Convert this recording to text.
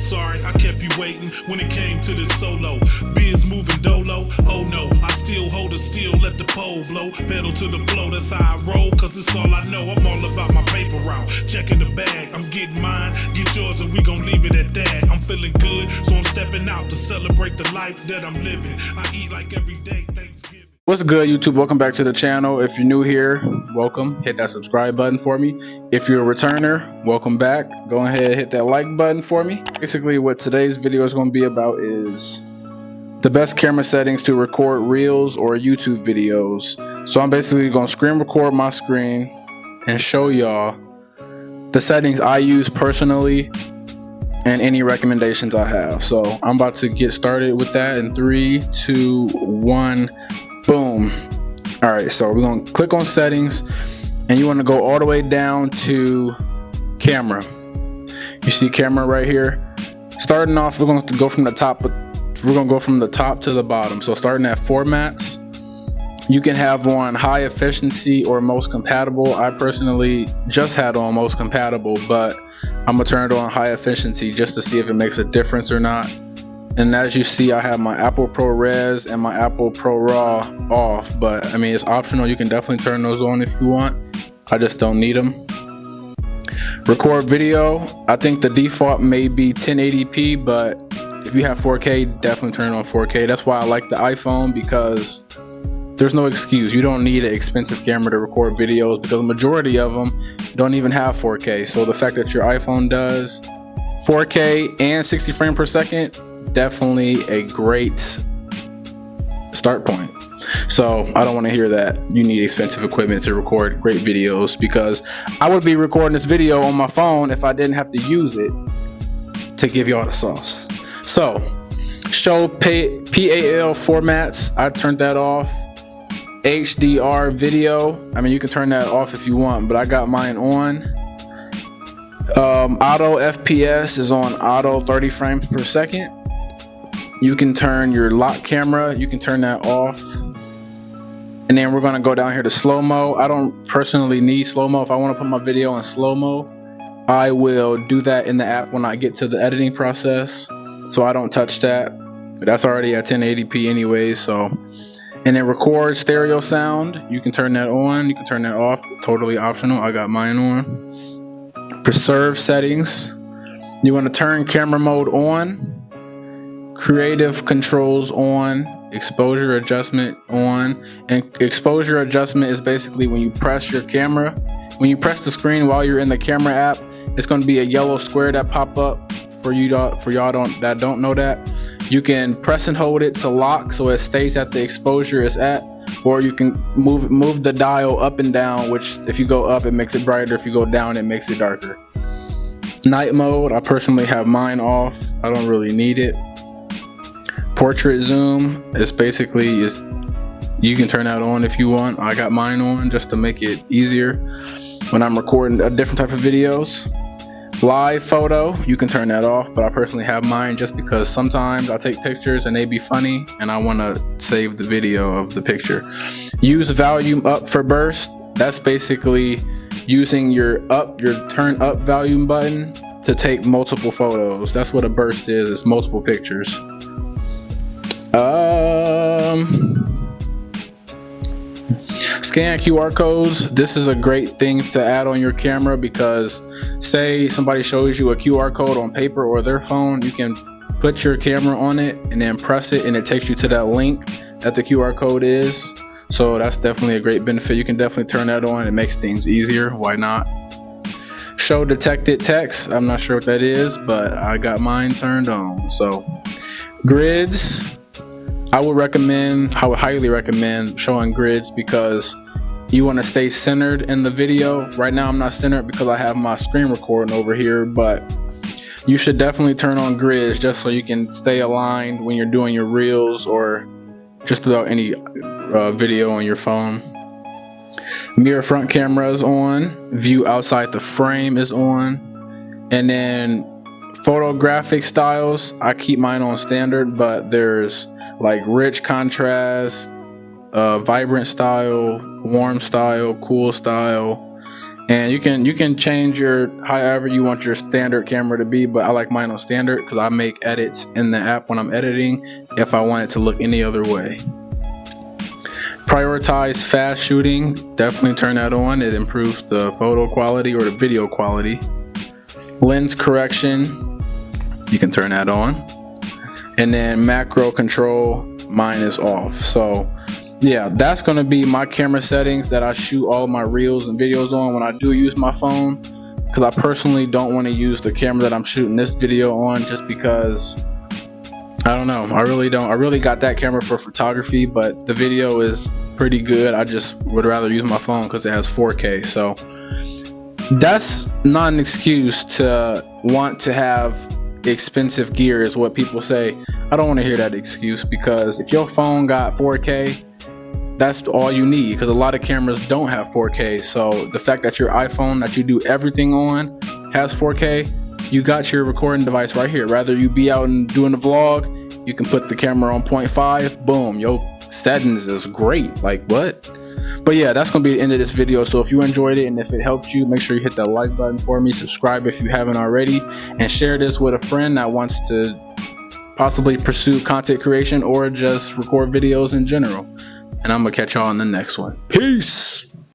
sorry I kept you waiting when it came to this solo. Biz moving dolo, oh no, I still hold it still, let the pole blow. Pedal to the flow, that's how I roll, cause it's all I know. I'm all about my paper route, checking the bag. I'm getting mine, get yours, and we gon' leave it at that. I'm feeling good, so I'm stepping out to celebrate the life that I'm living. I eat like every day Thanksgiving. What's good, YouTube? Welcome back to the channel. If you're new here, welcome. Hit that subscribe button for me. If you're a returner, welcome back. Go ahead, hit that like button for me. Basically, what today's video is going to be about is the best camera settings to record reels or YouTube videos. So I'm basically going to screen record my screen and show y'all the settings I use personally and any recommendations I have. So I'm about to get started with that in 3, 2, 1. Boom. All right, so we're going to click on settings, and you want to go all the way down to camera. You see camera right here. Starting off, we're going to go from the top. We're going to go from the top to the bottom. So starting at formats, you can have on high efficiency or most compatible. I personally just had on most compatible, but I'm gonna turn it on high efficiency just to see if it makes a difference or not. And as you see, I have my Apple ProRes and my Apple Pro Raw off, but I mean, it's optional. You can definitely turn those on if you want. I just don't need them. Record video, I think the default may be 1080p, but if you have 4K, definitely turn it on 4K. That's why I like the iPhone, because there's no excuse. You don't need an expensive camera to record videos, because the majority of them don't even have 4K. So the fact that your iPhone does 4K and 60 frames per second, definitely a great start point. So I don't want to hear that you need expensive equipment to record great videos, because I would be recording this video on my phone if I didn't have to use it to give y'all the sauce. So show PAL formats, I turned that off. HDR video, I mean, you can turn that off if you want, but I got mine on. Auto FPS is on auto 30 frames per second. You can turn your lock camera, you can turn that off. And then we're going to go down here to slow-mo. I don't personally need slow-mo. If I want to put my video in slow-mo, I will do that in the app when I get to the editing process, so I don't touch that. But that's already at 1080p anyway, so. And then record stereo sound, you can turn that on, you can turn that off, totally optional. I got mine on. Preserve settings, you want to turn camera mode on, creative controls on, exposure adjustment on. And exposure adjustment is basically when you press your camera, when you press the screen while you're in the camera app, it's going to be a yellow square that pop up for y'all that don't know that. You can press and hold it to lock so it stays at the exposure it's at, or you can move the dial up and down, which if you go up it makes it brighter, if you go down it makes it darker. Night mode, I personally have mine off. I don't really need it. Portrait zoom is basically, you can turn that on if you want. I got mine on just to make it easier when I'm recording a different type of videos. Live photo, you can turn that off, but I personally have mine just because sometimes I take pictures and they be funny and I want to save the video of the picture. Use volume up for burst. That's basically using your turn up volume button to take multiple photos. That's what a burst is. It's multiple pictures. Scan QR codes. This is a great thing to add on your camera, because say somebody shows you a QR code on paper or their phone, you can put your camera on it and then press it and it takes you to that link that the QR code is. So that's definitely a great benefit. You can definitely turn that on. It makes things easier. Why not? Show detected text. I'm not sure what that is, but I got mine turned on. So grids, I would highly recommend showing grids, because you want to stay centered in the video. Right now I'm not centered because I have my screen recording over here, but you should definitely turn on grids just so you can stay aligned when you're doing your reels or just about any video on your phone. Mirror front camera is on. View outside the frame is on. And then photographic styles, I keep mine on standard, but there's like rich contrast, vibrant style, warm style, cool style, And you can change your however you want your standard camera to be, but I like mine on standard because I make edits in the app when I'm editing if I want it to look any other way. Prioritize fast shooting, definitely turn that on. It improves the photo quality or the video quality. Lens correction, you can turn that on. And then macro control, mine is off. So yeah, that's going to be my camera settings that I shoot all my reels and videos on when I do use my phone, because I personally don't want to use the camera that I'm shooting this video on just because I don't know, I really got that camera for photography, but the video is pretty good. I just would rather use my phone because it has 4K. So that's not an excuse to want to have expensive gear is what people say. I don't want to hear that excuse, because if your phone got 4K, that's all you need, because a lot of cameras don't have 4K. So the fact that your iPhone that you do everything on has 4K, you got your recording device right here. Rather you be out and doing a vlog, you can put the camera on 0.5, boom, your settings is great. Like what? But yeah, that's gonna be the end of this video. So if you enjoyed it and if it helped you, make sure you hit that like button for me, subscribe if you haven't already, and share this with a friend that wants to possibly pursue content creation or just record videos in general. And I'm gonna catch y'all on the next one. Peace.